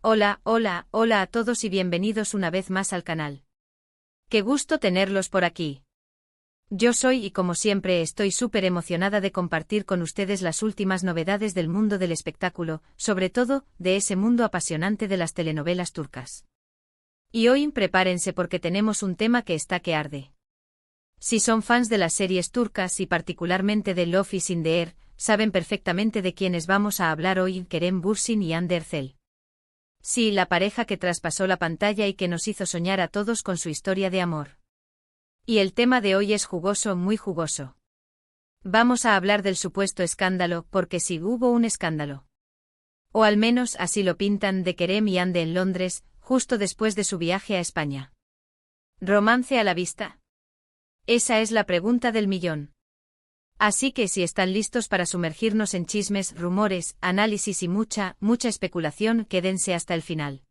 Hola, hola, hola a todos y bienvenidos una vez más al canal. Qué gusto tenerlos por aquí. Yo soy y como siempre estoy súper emocionada de compartir con ustedes las últimas novedades del mundo del espectáculo, sobre todo, de ese mundo apasionante de las telenovelas turcas. Y hoy prepárense porque tenemos un tema que está que arde. Si son fans de las series turcas y particularmente de Love is in the Air, saben perfectamente de quiénes vamos a hablar hoy: Kerem Bürsin y Hande Erçel. Sí, la pareja que traspasó la pantalla y que nos hizo soñar a todos con su historia de amor. Y el tema de hoy es jugoso, muy jugoso. Vamos a hablar del supuesto escándalo, porque sí hubo un escándalo. O al menos así lo pintan, de Kerem y Hande en Londres, justo después de su viaje a España. ¿Romance a la vista? Esa es la pregunta del millón. Así que si están listos para sumergirnos en chismes, rumores, análisis y mucha especulación, quédense hasta el final.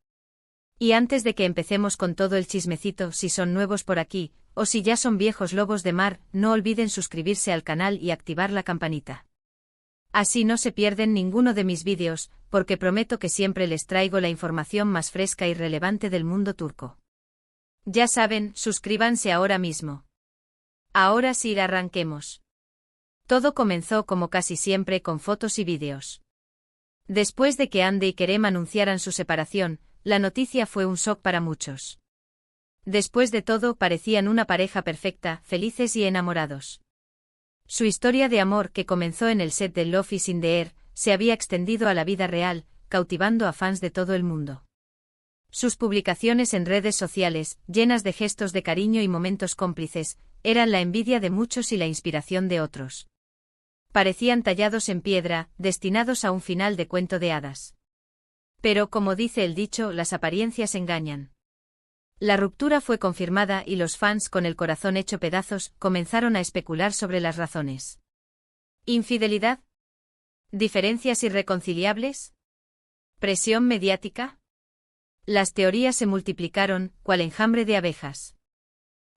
Y antes de que empecemos con todo el chismecito, si son nuevos por aquí, o si ya son viejos lobos de mar, no olviden suscribirse al canal y activar la campanita. Así no se pierden ninguno de mis vídeos, porque prometo que siempre les traigo la información más fresca y relevante del mundo turco. Ya saben, suscríbanse ahora mismo. Ahora sí, arranquemos. Todo comenzó como casi siempre con fotos y vídeos. Después de que Hande y Kerem anunciaran su separación, la noticia fue un shock para muchos. Después de todo, parecían una pareja perfecta, felices y enamorados. Su historia de amor, que comenzó en el set de Love is in the Air, se había extendido a la vida real, cautivando a fans de todo el mundo. Sus publicaciones en redes sociales, llenas de gestos de cariño y momentos cómplices, eran la envidia de muchos y la inspiración de otros. Parecían tallados en piedra, destinados a un final de cuento de hadas. Pero como dice el dicho, las apariencias engañan. La ruptura fue confirmada y los fans, con el corazón hecho pedazos, comenzaron a especular sobre las razones. ¿Infidelidad? ¿Diferencias irreconciliables? ¿Presión mediática? Las teorías se multiplicaron, cual enjambre de abejas.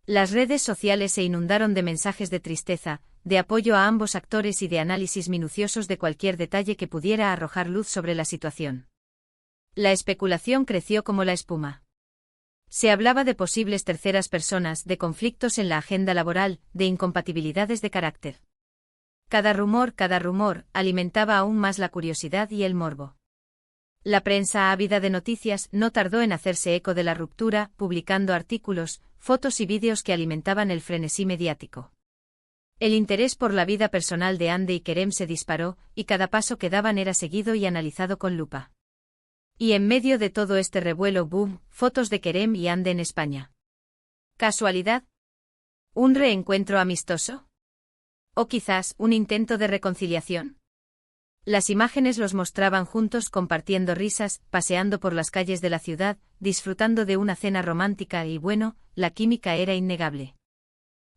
Las redes sociales se inundaron de mensajes de tristeza, de apoyo a ambos actores y de análisis minuciosos de cualquier detalle que pudiera arrojar luz sobre la situación. La especulación creció como la espuma. Se hablaba de posibles terceras personas, de conflictos en la agenda laboral, de incompatibilidades de carácter. Cada rumor, alimentaba aún más la curiosidad y el morbo. La prensa, ávida de noticias, no tardó en hacerse eco de la ruptura, publicando artículos, fotos y vídeos que alimentaban el frenesí mediático. El interés por la vida personal de Hande y Kerem se disparó, y cada paso que daban era seguido y analizado con lupa. Y en medio de todo este revuelo, boom, fotos de Kerem y Hande en España. ¿Casualidad? ¿Un reencuentro amistoso? ¿O quizás un intento de reconciliación? Las imágenes los mostraban juntos, compartiendo risas, paseando por las calles de la ciudad, disfrutando de una cena romántica y bueno, la química era innegable.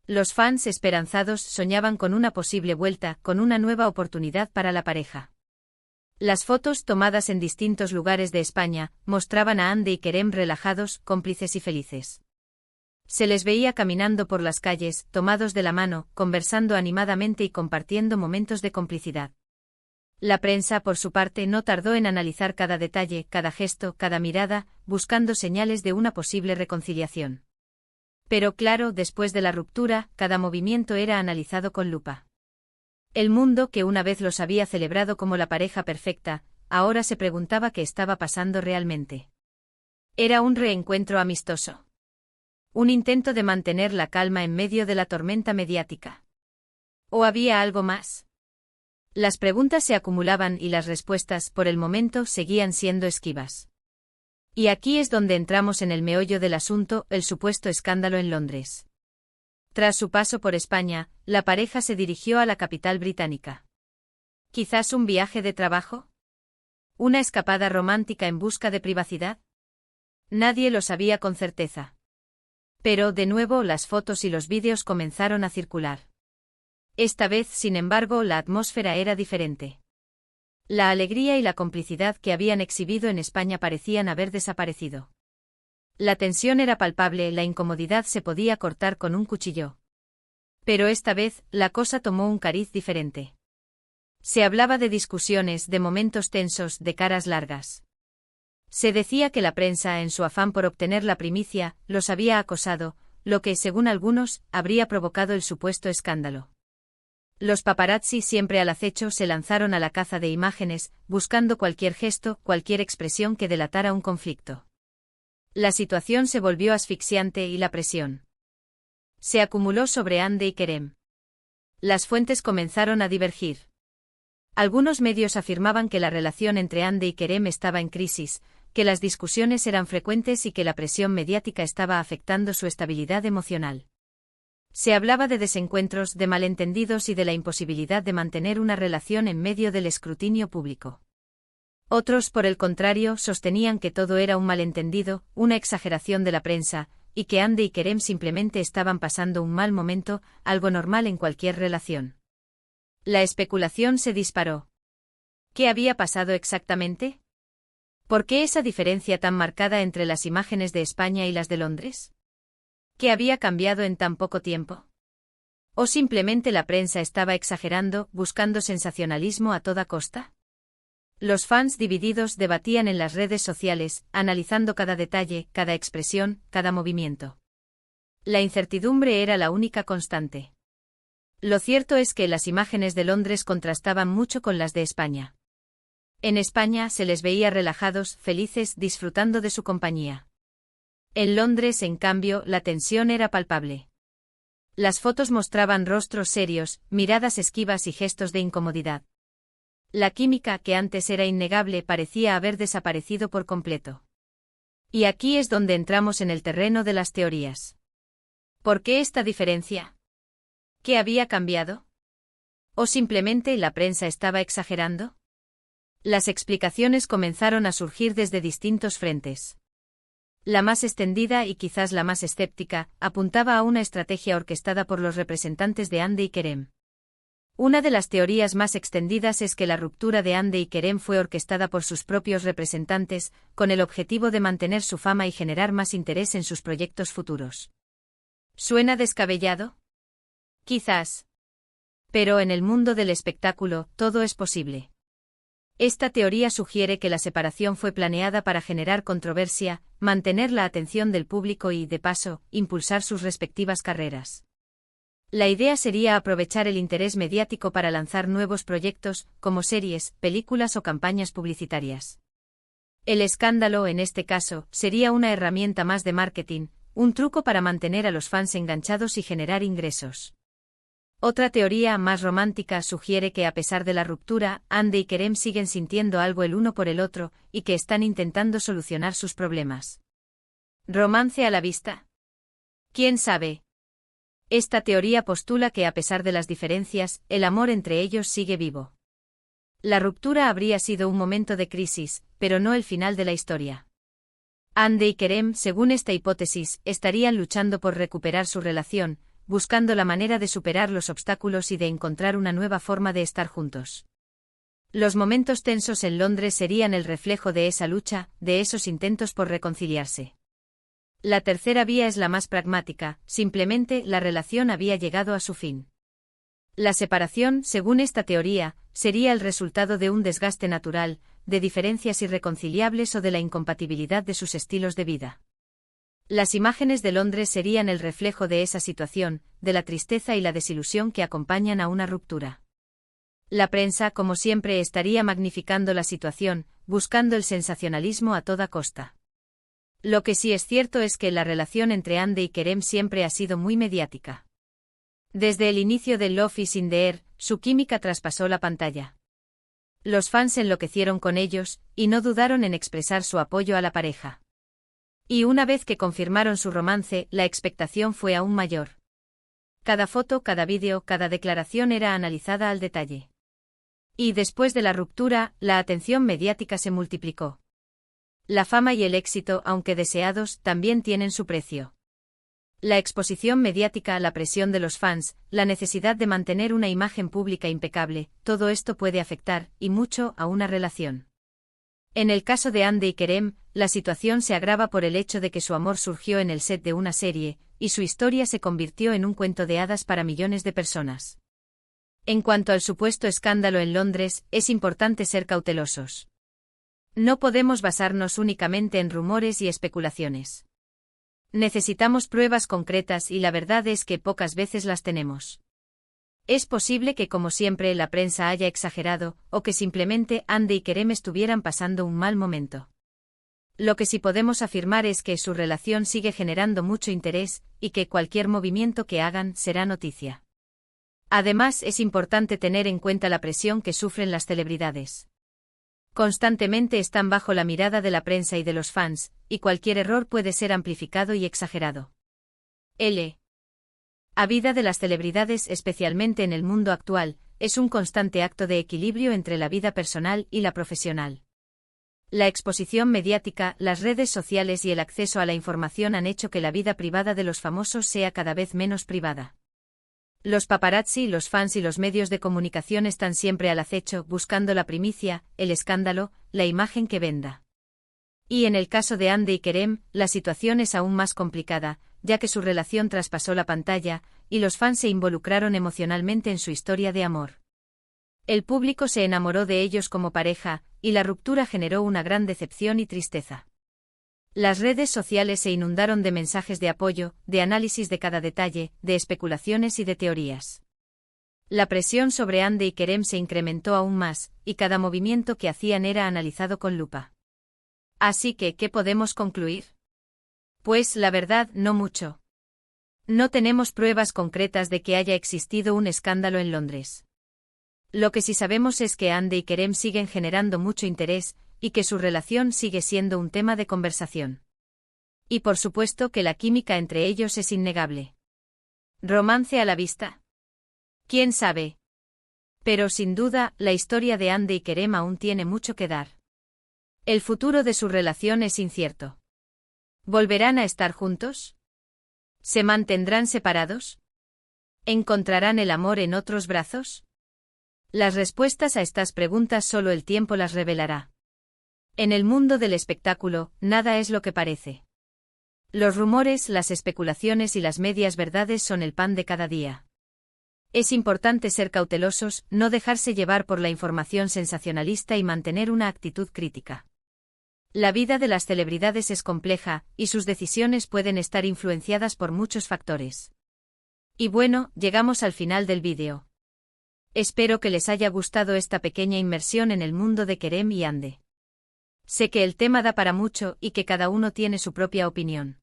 Los fans esperanzados soñaban con una posible vuelta, con una nueva oportunidad para la pareja. Las fotos, tomadas en distintos lugares de España, mostraban a Hande y Kerem relajados, cómplices y felices. Se les veía caminando por las calles, tomados de la mano, conversando animadamente y compartiendo momentos de complicidad. La prensa, por su parte, no tardó en analizar cada detalle, cada gesto, cada mirada, buscando señales de una posible reconciliación. Pero claro, después de la ruptura, cada movimiento era analizado con lupa. El mundo, que una vez los había celebrado como la pareja perfecta, ahora se preguntaba qué estaba pasando realmente. ¿Era un reencuentro amistoso? ¿Un intento de mantener la calma en medio de la tormenta mediática? ¿O había algo más? Las preguntas se acumulaban y las respuestas, por el momento, seguían siendo esquivas. Y aquí es donde entramos en el meollo del asunto, el supuesto escándalo en Londres. Tras su paso por España, la pareja se dirigió a la capital británica. ¿Quizás un viaje de trabajo? ¿Una escapada romántica en busca de privacidad? Nadie lo sabía con certeza. Pero, de nuevo, las fotos y los vídeos comenzaron a circular. Esta vez, sin embargo, la atmósfera era diferente. La alegría y la complicidad que habían exhibido en España parecían haber desaparecido. La tensión era palpable, la incomodidad se podía cortar con un cuchillo. Pero esta vez, la cosa tomó un cariz diferente. Se hablaba de discusiones, de momentos tensos, de caras largas. Se decía que la prensa, en su afán por obtener la primicia, los había acosado, lo que, según algunos, habría provocado el supuesto escándalo. Los paparazzi, siempre al acecho, se lanzaron a la caza de imágenes, buscando cualquier gesto, cualquier expresión que delatara un conflicto. La situación se volvió asfixiante y la presión se acumuló sobre Hande y Kerem. Las fuentes comenzaron a divergir. Algunos medios afirmaban que la relación entre Hande y Kerem estaba en crisis, que las discusiones eran frecuentes y que la presión mediática estaba afectando su estabilidad emocional. Se hablaba de desencuentros, de malentendidos y de la imposibilidad de mantener una relación en medio del escrutinio público. Otros, por el contrario, sostenían que todo era un malentendido, una exageración de la prensa, y que Hande y Kerem simplemente estaban pasando un mal momento, algo normal en cualquier relación. La especulación se disparó. ¿Qué había pasado exactamente? ¿Por qué esa diferencia tan marcada entre las imágenes de España y las de Londres? ¿Qué había cambiado en tan poco tiempo? ¿O simplemente la prensa estaba exagerando, buscando sensacionalismo a toda costa? Los fans divididos debatían en las redes sociales, analizando cada detalle, cada expresión, cada movimiento. La incertidumbre era la única constante. Lo cierto es que las imágenes de Londres contrastaban mucho con las de España. En España se les veía relajados, felices, disfrutando de su compañía. En Londres, en cambio, la tensión era palpable. Las fotos mostraban rostros serios, miradas esquivas y gestos de incomodidad. La química, que antes era innegable, parecía haber desaparecido por completo. Y aquí es donde entramos en el terreno de las teorías. ¿Por qué esta diferencia? ¿Qué había cambiado? ¿O simplemente la prensa estaba exagerando? Las explicaciones comenzaron a surgir desde distintos frentes. La más extendida y quizás la más escéptica, apuntaba a una estrategia orquestada por los representantes de Hande y Kerem. Una de las teorías más extendidas es que la ruptura de Hande y Kerem fue orquestada por sus propios representantes, con el objetivo de mantener su fama y generar más interés en sus proyectos futuros. ¿Suena descabellado? Quizás. Pero en el mundo del espectáculo, todo es posible. Esta teoría sugiere que la separación fue planeada para generar controversia, mantener la atención del público y, de paso, impulsar sus respectivas carreras. La idea sería aprovechar el interés mediático para lanzar nuevos proyectos, como series, películas o campañas publicitarias. El escándalo, en este caso, sería una herramienta más de marketing, un truco para mantener a los fans enganchados y generar ingresos. Otra teoría, más romántica, sugiere que a pesar de la ruptura, Hande y Kerem siguen sintiendo algo el uno por el otro, y que están intentando solucionar sus problemas. ¿Romance a la vista? ¿Quién sabe? Esta teoría postula que a pesar de las diferencias, el amor entre ellos sigue vivo. La ruptura habría sido un momento de crisis, pero no el final de la historia. Hande y Kerem, según esta hipótesis, estarían luchando por recuperar su relación, buscando la manera de superar los obstáculos y de encontrar una nueva forma de estar juntos. Los momentos tensos en Londres serían el reflejo de esa lucha, de esos intentos por reconciliarse. La tercera vía es la más pragmática, simplemente la relación había llegado a su fin. La separación, según esta teoría, sería el resultado de un desgaste natural, de diferencias irreconciliables o de la incompatibilidad de sus estilos de vida. Las imágenes de Londres serían el reflejo de esa situación, de la tristeza y la desilusión que acompañan a una ruptura. La prensa, como siempre, estaría magnificando la situación, buscando el sensacionalismo a toda costa. Lo que sí es cierto es que la relación entre Hande y Kerem siempre ha sido muy mediática. Desde el inicio de Love is in the Air, su química traspasó la pantalla. Los fans enloquecieron con ellos, y no dudaron en expresar su apoyo a la pareja. Y una vez que confirmaron su romance, la expectación fue aún mayor. Cada foto, cada vídeo, cada declaración era analizada al detalle. Y después de la ruptura, la atención mediática se multiplicó. La fama y el éxito, aunque deseados, también tienen su precio. La exposición mediática, la presión de los fans, la necesidad de mantener una imagen pública impecable, todo esto puede afectar, y mucho, a una relación. En el caso de Hande y Kerem, la situación se agrava por el hecho de que su amor surgió en el set de una serie, y su historia se convirtió en un cuento de hadas para millones de personas. En cuanto al supuesto escándalo en Londres, es importante ser cautelosos. No podemos basarnos únicamente en rumores y especulaciones. Necesitamos pruebas concretas y la verdad es que pocas veces las tenemos. Es posible que, como siempre, la prensa haya exagerado, o que simplemente Hande y Kerem estuvieran pasando un mal momento. Lo que sí podemos afirmar es que su relación sigue generando mucho interés, y que cualquier movimiento que hagan será noticia. Además, es importante tener en cuenta la presión que sufren las celebridades. Constantemente están bajo la mirada de la prensa y de los fans, y cualquier error puede ser amplificado y exagerado. La vida de las celebridades, especialmente en el mundo actual, es un constante acto de equilibrio entre la vida personal y la profesional. La exposición mediática, las redes sociales y el acceso a la información han hecho que la vida privada de los famosos sea cada vez menos privada. Los paparazzi, los fans y los medios de comunicación están siempre al acecho, buscando la primicia, el escándalo, la imagen que venda. Y en el caso de Hande y Kerem, la situación es aún más complicada, ya que su relación traspasó la pantalla, y los fans se involucraron emocionalmente en su historia de amor. El público se enamoró de ellos como pareja, y la ruptura generó una gran decepción y tristeza. Las redes sociales se inundaron de mensajes de apoyo, de análisis de cada detalle, de especulaciones y de teorías. La presión sobre Hande y Kerem se incrementó aún más, y cada movimiento que hacían era analizado con lupa. Así que, ¿qué podemos concluir? Pues, la verdad, no mucho. No tenemos pruebas concretas de que haya existido un escándalo en Londres. Lo que sí sabemos es que Hande y Kerem siguen generando mucho interés, y que su relación sigue siendo un tema de conversación. Y por supuesto que la química entre ellos es innegable. ¿Romance a la vista? ¿Quién sabe? Pero sin duda, la historia de Hande y Kerem aún tiene mucho que dar. El futuro de su relación es incierto. ¿Volverán a estar juntos? ¿Se mantendrán separados? ¿Encontrarán el amor en otros brazos? Las respuestas a estas preguntas solo el tiempo las revelará. En el mundo del espectáculo, nada es lo que parece. Los rumores, las especulaciones y las medias verdades son el pan de cada día. Es importante ser cautelosos, no dejarse llevar por la información sensacionalista y mantener una actitud crítica. La vida de las celebridades es compleja, y sus decisiones pueden estar influenciadas por muchos factores. Y bueno, llegamos al final del vídeo. Espero que les haya gustado esta pequeña inmersión en el mundo de Kerem y Hande. Sé que el tema da para mucho y que cada uno tiene su propia opinión.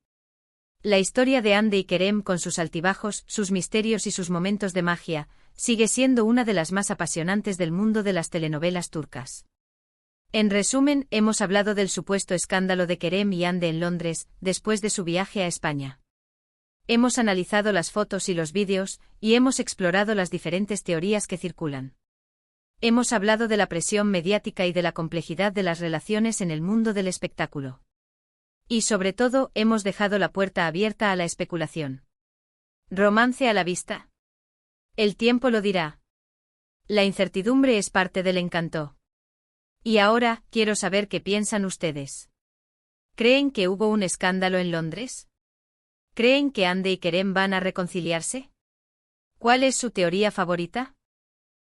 La historia de Hande y Kerem, con sus altibajos, sus misterios y sus momentos de magia, sigue siendo una de las más apasionantes del mundo de las telenovelas turcas. En resumen, hemos hablado del supuesto escándalo de Kerem y Hande en Londres, después de su viaje a España. Hemos analizado las fotos y los vídeos, y hemos explorado las diferentes teorías que circulan. Hemos hablado de la presión mediática y de la complejidad de las relaciones en el mundo del espectáculo. Y sobre todo, hemos dejado la puerta abierta a la especulación. ¿Romance a la vista? El tiempo lo dirá. La incertidumbre es parte del encanto. Y ahora, quiero saber qué piensan ustedes. ¿Creen que hubo un escándalo en Londres? ¿Creen que Hande y Kerem van a reconciliarse? ¿Cuál es su teoría favorita?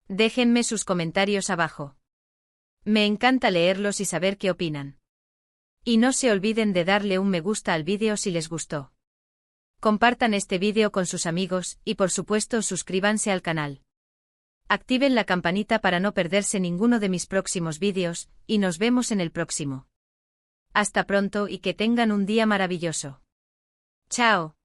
Déjenme sus comentarios abajo. Me encanta leerlos y saber qué opinan. Y no se olviden de darle un me gusta al vídeo si les gustó. Compartan este vídeo con sus amigos y por supuesto suscríbanse al canal. Activen la campanita para no perderse ninguno de mis próximos vídeos, y nos vemos en el próximo. Hasta pronto y que tengan un día maravilloso. Chao.